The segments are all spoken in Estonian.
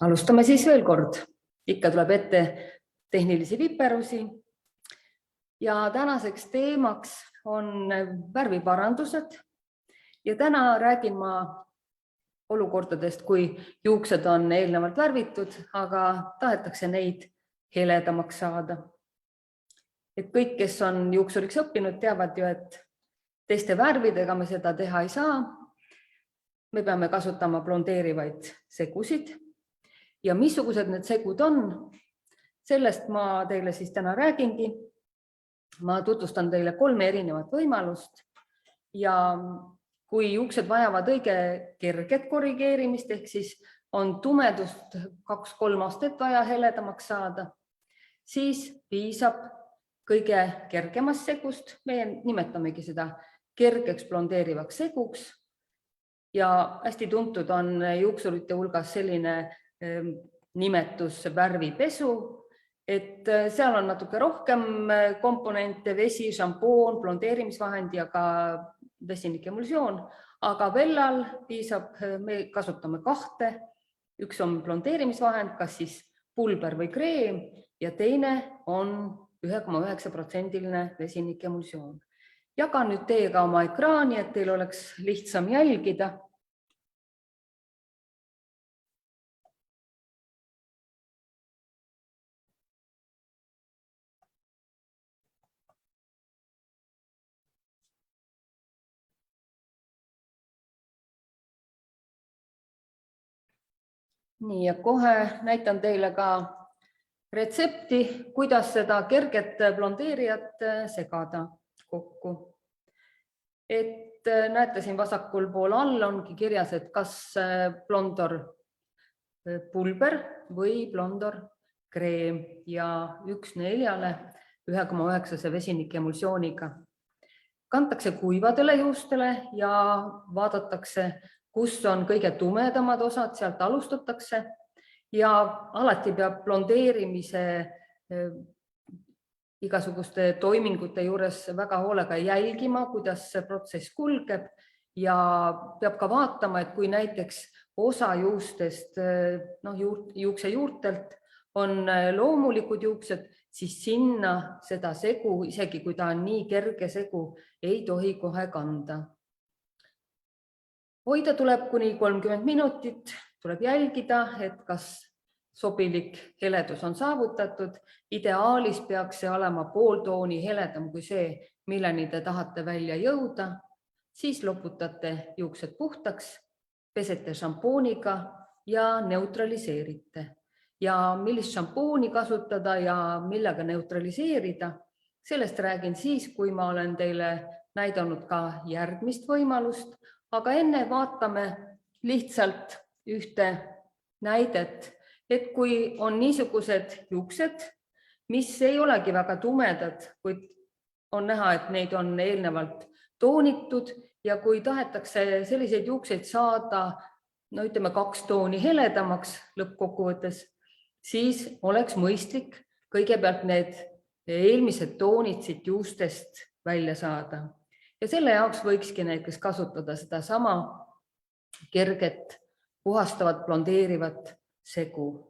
Alustame siis veel kord. Ikka tuleb ette tehnilisi viperusi. Ja tänaseks teemaks on värviparandused. Ja täna räägin ma olukordadest, kui juuksed on eelnevalt värvitud, aga tahetakse neid heledamaks saada. Et kõik, kes on juuksuriks õppinud, teavad ju, et teiste värvidega me seda teha ei saa. Me peame kasutama blondeerivaid segusid. Ja missugused need segud on, sellest ma teile siis täna räägingi. Ma tutvustan teile 3 erinevat võimalust ja kui juuksed vajavad õige kerget korrigeerimist, ehk siis on tumedust 2-3 astet vaja heledamaks saada, siis piisab kõige kergemast segust. Meie nimetamegi seda kergeks blondeerivaks seguks ja hästi tuntud on juuksurite hulgas selline nimetus värvipesu, et seal on natuke rohkem komponente, vesi, šampoon, blondeerimisvahend ja ka vesinikemulsioon, aga Vellal piisab, me kasutame 2. Üks on blondeerimisvahend, kas siis pulber või kreem ja teine on 1,9% vesinikemulsioon. Jagan nüüd teiega oma ekraani, et teil oleks lihtsam jälgida. Nii, ja kohe näitan teile ka retsepti, kuidas seda kerget blondeerijat segada kokku. Et näete siin vasakul pool all ongi kirjas, et kas blondor pulber või blondor kreem ja 1:4 1,9 vesinikemulsiooniga. Kantakse kuivadele juustele ja vaadatakse, kus on kõige tumedamad osad, sealt alustatakse ja alati peab blondeerimise igasuguste toimingute juures väga hoolega jälgima, kuidas see protsess kulgeb ja peab ka vaatama, et kui näiteks osa juustest, juukse juurtelt on loomulikud juuksed, siis sinna seda segu, isegi kui ta on nii kerge segu, ei tohi kohe kanda. Hoida tuleb kuni 30 minutit, tuleb jälgida, et kas sobilik heledus on saavutatud. Ideaalis peaks see olema pooltooni heledam kui see, milleni te tahate välja jõuda. Siis loputate juuksed puhtaks, pesete šampooniga ja neutraliseerite. Ja millist šampooni kasutada ja millega neutraliseerida, sellest räägin siis, kui ma olen teile näidanud ka järgmist võimalust. Aga enne vaatame lihtsalt ühte näidet, et kui on niisugused juuksed, mis ei olegi väga tumedad, kuid on näha, et neid on eelnevalt toonitud ja kui tahetakse selliseid juukseid saada, ütleme 2 tooni heledamaks lõppkokkuvõttes, siis oleks mõistlik kõigepealt need eelmised toonid siit juustest välja saada. Ja selle jaoks võikski näiteks kasutada seda sama kerget, puhastavat, blondeerivat segu.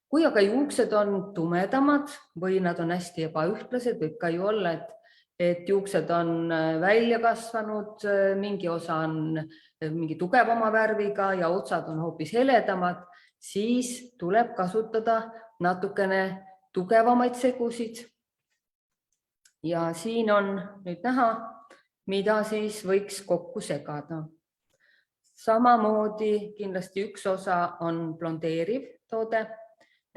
Kui aga juuksed on tumedamad või nad on hästi ebaühtlased, võib ka ju olla, et juuksed on välja kasvanud, mingi osa on mingi tugevama värviga ja otsad on hoopis heledamad, siis tuleb kasutada natukene tugevamaid segusid. Ja siin on nüüd näha, mida siis võiks kokku segada. Samamoodi kindlasti üks osa on blondeeriv toode,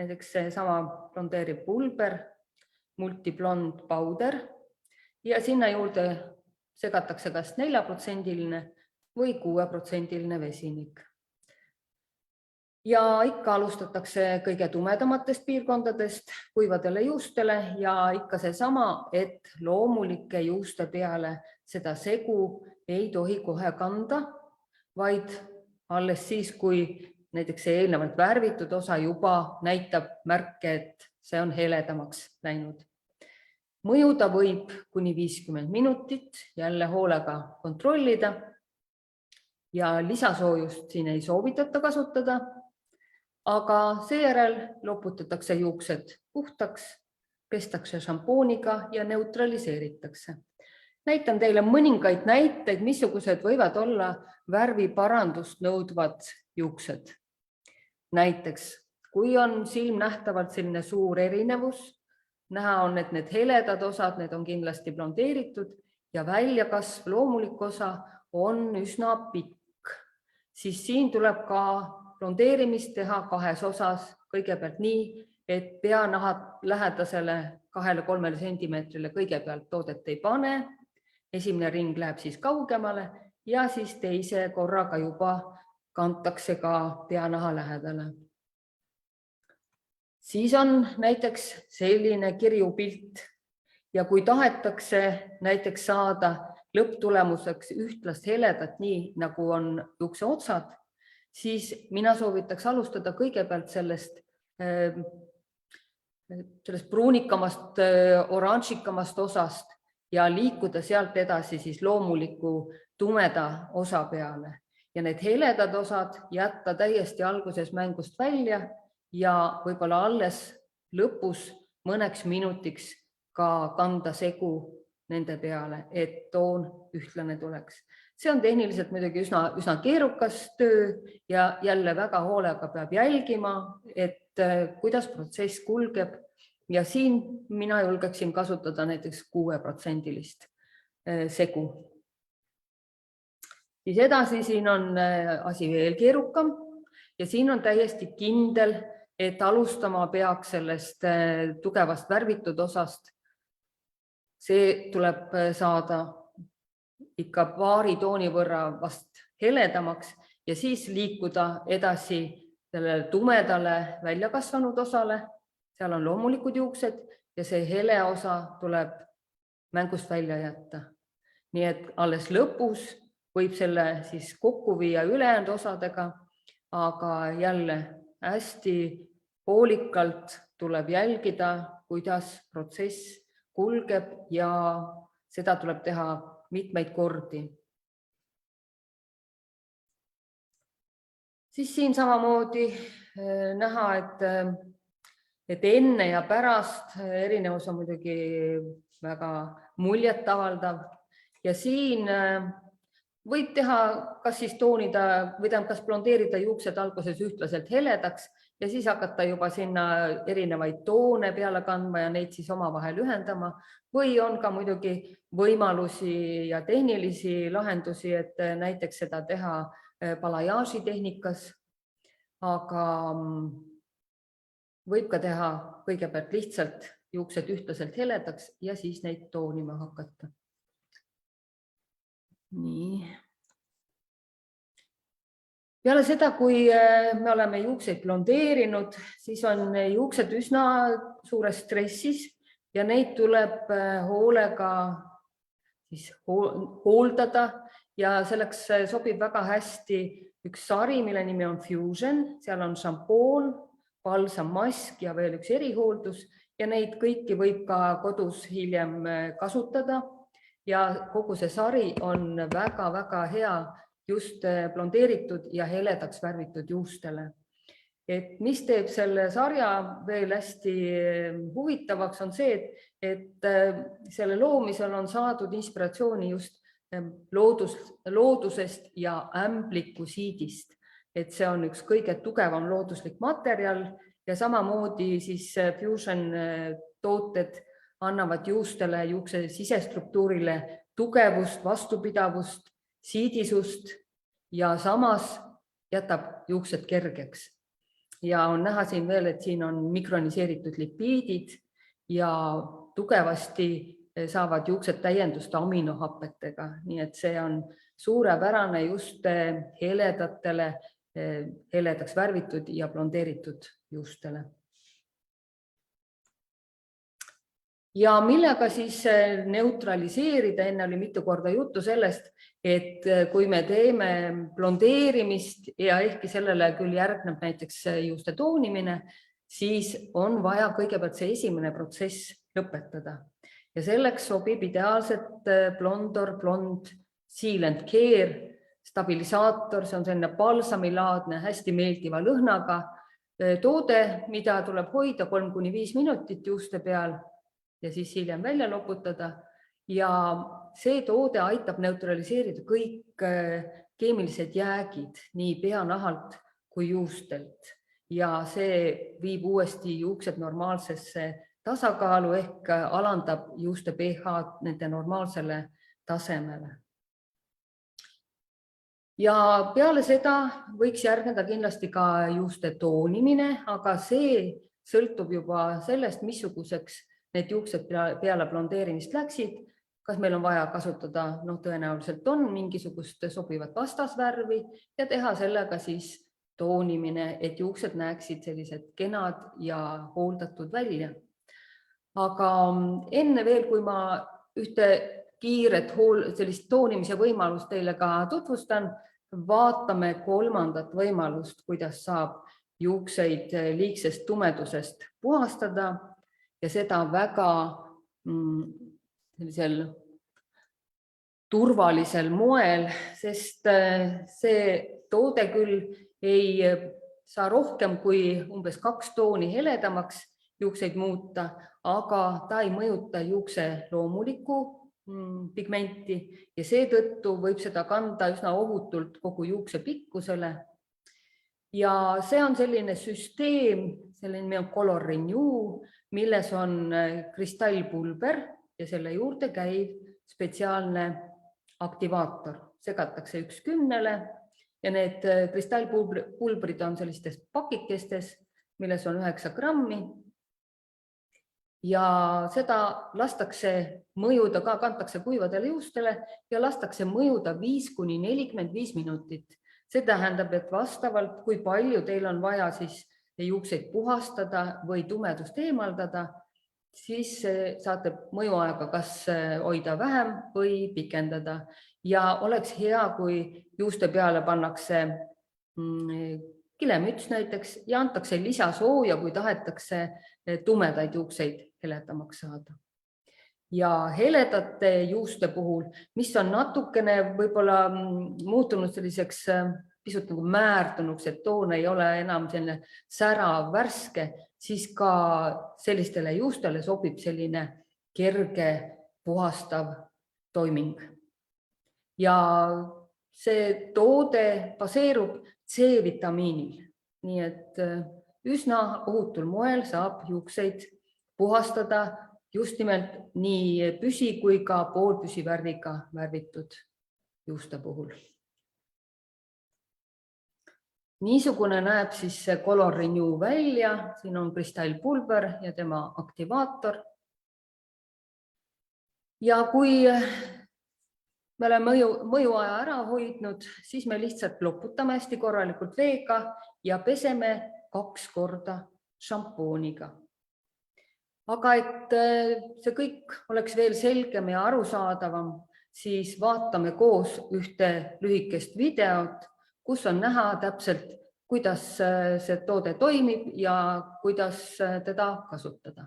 näiteks see sama blondeeriv pulber, multiblond powder ja sinna juurde segatakse kas 4% või 6% vesinik. Ja ikka alustatakse kõige tumedamatest piirkondadest kuivadele juustele ja ikka see sama, et loomulike juuste peale seda segu ei tohi kohe kanda, vaid alles siis, kui näiteks see eelnevalt värvitud osa juba näitab märke, et see on heledamaks läinud. Mõjuda võib kuni 50 minutit, jälle hoolega kontrollida ja lisasoojust siin ei soovitata kasutada. aga seejärel loputatakse juuksed puhtaks, pestakse šampooniga ja neutraliseeritakse. Näitan teile mõningaid näiteid, missugused võivad olla värviparandust nõudvad juuksed. Näiteks, kui on silmnähtavalt selline suur erinevus, näha on, et need heledad osad, need on kindlasti blondeeritud ja väljakasv loomulik osa on üsna pikk, siis siin tuleb ka blondeerimist teha kahes osas. Kõigepealt nii, et peanaha lähedasele 2–3 sentimeetrile kõigepealt toodet ei pane. Esimene ring läheb siis kaugemale ja siis teise korraga juba kantakse ka peanaha lähedale. Siis on näiteks selline kirjupilt ja kui tahetakse näiteks saada lõpptulemuseks ühtlast heledat, nii nagu on juukse otsad, siis mina soovitaks alustada kõigepealt sellest pruunikamast, oranžikamast osast ja liikuda sealt edasi siis loomuliku tumeda osa peale. Ja need heledad osad jätta täiesti alguses mängust välja ja võib-olla alles lõpus mõneks minutiks ka kanda segu nende peale, et toon ühtlane tuleks. See on tehniliselt muidugi üsna keerukas töö ja jälle väga hoolega peab jälgima, et kuidas protsess kulgeb. Ja siin mina julgeksin kasutada näiteks 6% segu. Siis edasi siin on asi veel keerukam ja siin on täiesti kindel, et alustama peaks sellest tugevast värvitud osast. See tuleb saada ikka paari tooni võrra vast heledamaks ja siis liikuda edasi sellele tumedale välja kasvanud osale. Seal on loomulikud juuksed ja see hele osa tuleb mängust välja jätta. Nii et alles lõpus võib selle siis kokku viia ülejäänud osadega, aga jälle hästi hoolikalt tuleb jälgida, kuidas protsess kulgeb ja seda tuleb teha mitmeid kordi. Siis siin samamoodi näha, et enne ja pärast erinevus on muidugi väga muljet avaldav ja siin võib teha, kas siis toonida või kas blondeerida juuksed alguses ühtlaselt heledaks ja siis hakata juba sinna erinevaid toone peale kandma ja neid siis omavahel ühendama või on ka muidugi võimalusi ja tehnilisi lahendusi, et näiteks seda teha balayaaži tehnikas, aga võib ka teha kõigepealt lihtsalt juuksed ühtlaselt heledaks ja siis neid toonima hakata. Nii. Peale seda, kui me oleme juukseid blondeerinud, siis on juuksed üsna suures stressis ja neid tuleb hoolega hooldada ja selleks sobib väga hästi üks sari, mille nimi on Fusion, seal on šampoon, balsammask ja veel üks erihooldus ja neid kõiki võib ka kodus hiljem kasutada ja kogu see sari on väga-väga hea just blondeeritud ja heledaks värvitud juustele. Et mis teeb selle sarja veel hästi huvitavaks on see, et selle loomisel on saadud inspiratsiooni just loodusest ja ämblikusiidist. Et see on üks kõige tugevam looduslik materjal ja samamoodi siis Fusion tooted annavad juustele, juukse sisestruktuurile tugevust, vastupidavust, siidisust ja samas jätab juuksed kergeks. Ja on näha siin veel, et siin on mikroniseeritud lipiidid ja tugevasti saavad juuksed täiendust aminohapetega, nii et see on suurepärane just heledatele, heledaks värvitud ja blondeeritud juustele. Ja millega siis neutraliseerida, enne oli mitu korda juttu sellest, et kui me teeme blondeerimist ja ehkki sellele küll järgneb näiteks juuste toonimine, siis on vaja kõigepealt see esimene protsess lõpetada. Ja selleks sobib ideaalselt Blondor Blond Seal and Care stabilisaator, see on selline balsamilaadne, hästi meeldiva lõhnaga toode, mida tuleb hoida 3–5 minutit juuste peal ja siis hiljem välja loputada. Ja see toode aitab neutraliseerida kõik keemilised jäägid nii peanahalt kui juustelt. Ja see viib uuesti juuksed normaalsesse tasakaalu ehk alandab juuste pH nende normaalsele tasemele. Ja peale seda võiks järgneda kindlasti ka juuste toonimine, aga see sõltub juba sellest, missuguseks need juuksed peale blondeerimist läksid. Kas meil on vaja kasutada, tõenäoliselt on mingisugust sobivat vastasvärvi ja teha sellega siis toonimine, et juuksed näeksid sellised kenad ja hooldatud välja. Aga enne veel, kui ma ühte kiiret sellist toonimise võimalust teile ka tutvustan, vaatame kolmandat võimalust, kuidas saab juukseid liigsest tumedusest puhastada ja seda väga sellisel turvalisel moel, sest see toode küll ei saa rohkem kui umbes 2 tooni heledamaks juukseid muuta, aga ta ei mõjuta juukse loomulikku pigmenti ja seetõttu võib seda kanda üsna ohutult kogu juukse pikkusele. Ja see on selline süsteem, selline Color Renew, milles on kristallpulber ja selle juurde käib spetsiaalne aktivaator. Segatakse 1/10 ja need kristallpulbrid on sellistes pakikestes, milles on 9 grammi. Ja seda lastakse mõjuda, ka kantakse kuivadele juustele ja lastakse mõjuda 5–45 minutit. See tähendab, et vastavalt, kui palju teil on vaja siis juukseid puhastada või tumedust eemaldada, siis saate mõjuaega kas hoida vähem või pikendada. Ja oleks hea, kui juuste peale pannakse kilemüts näiteks ja antakse lisasooja, kui tahetakse tumedaid juukseid heledamaks saada. Ja heledate juuste puhul, mis on natukene võib-olla muutunud selliseks pisut nagu määrdunuks, et toon ei ole enam selline särav, värske, siis ka sellistele juustele sobib selline kerge puhastav toiming. Ja see toode baseerub C-vitamiinil, nii et üsna ohutul moel saab juukseid puhastada just nimelt nii püsi kui ka poolpüsivärviga värvitud juuste puhul. Niisugune näeb siis see Color Renew välja, siin on kristallpulber ja tema aktivaator. Ja kui me oleme mõjuaja ära hoidnud, siis me lihtsalt loputame hästi korralikult veega ja peseme 2 korda šampooniga. Aga et see kõik oleks veel selgem ja arusaadavam, siis vaatame koos ühte lühikest videot, kus on näha täpselt, kuidas see toode toimib ja kuidas teda kasutada.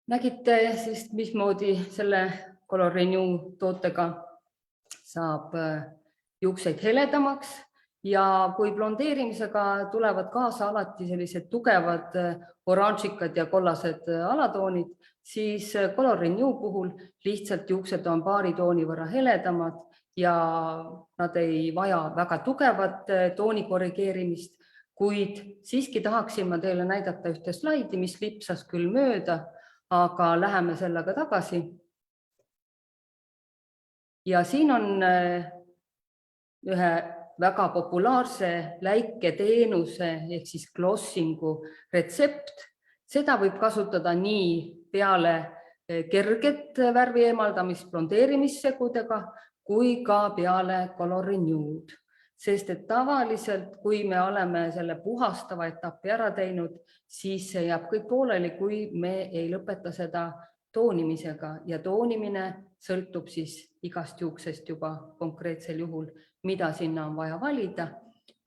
Nägite siis, mismoodi selle Color Renew tootega saab juukseid heledamaks ja kui blondeerimisega tulevad kaasa alati sellised tugevad oranžikad ja kollased alatoonid, siis Color Renew puhul lihtsalt juuksed on paari tooni võrra heledamad ja nad ei vaja väga tugevat tooni korrigeerimist, kuid siiski tahaksin ma teile näidata ühte slaidi, mis lipsas küll mööda, aga läheme sellega tagasi. Ja siin on ühe väga populaarse läiketeenuse ehk siis glossingu retsept. Seda võib kasutada nii peale kerget värvi eemaldamist blondeerimissegudega kui ka peale Color Renew'd. Sest et tavaliselt, kui me oleme selle puhastava etappi ära teinud, siis see jääb kõik pooleli, kui me ei lõpeta seda toonimisega ja toonimine sõltub siis igast juuksest juba konkreetsel juhul, mida sinna on vaja valida.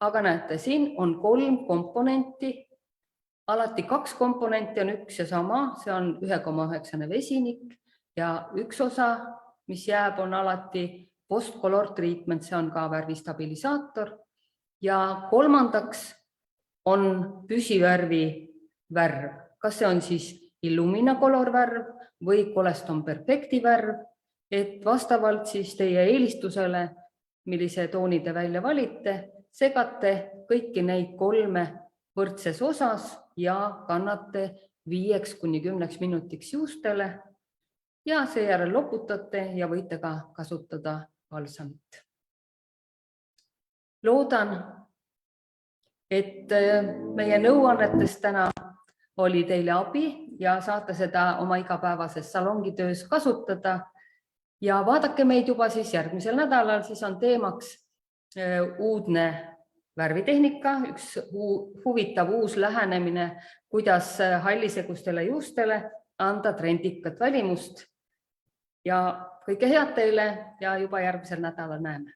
Aga näete, siin on 3 komponenti, alati 2 komponenti on üks ja sama, see on 1,9 vesinik ja üks osa, mis jääb, on alati post-color treatment, see on ka värvistabilisaator ja kolmandaks on püsivärvi värv. Kas see on siis Illumina Color värv või Coleston Perfecti värv, et vastavalt siis teie eelistusele, millise tooni te välja valite, segate kõiki neid 3 võrdses osas ja kannate 5–10 minutiks juustele ja seejärel loputate ja võite ka kasutada balsamit. Loodan, et meie nõuannetest täna oli teile abi ja saate seda oma igapäevases salongitöös kasutada. Ja vaadake meid juba siis järgmisel nädalal, siis on teemaks uudne värvitehnika, üks huvitav uus lähenemine, kuidas hallisegustele juustele anda trendikat välimust. Ja kõike head teile ja juba järgmisel nädalal näeme.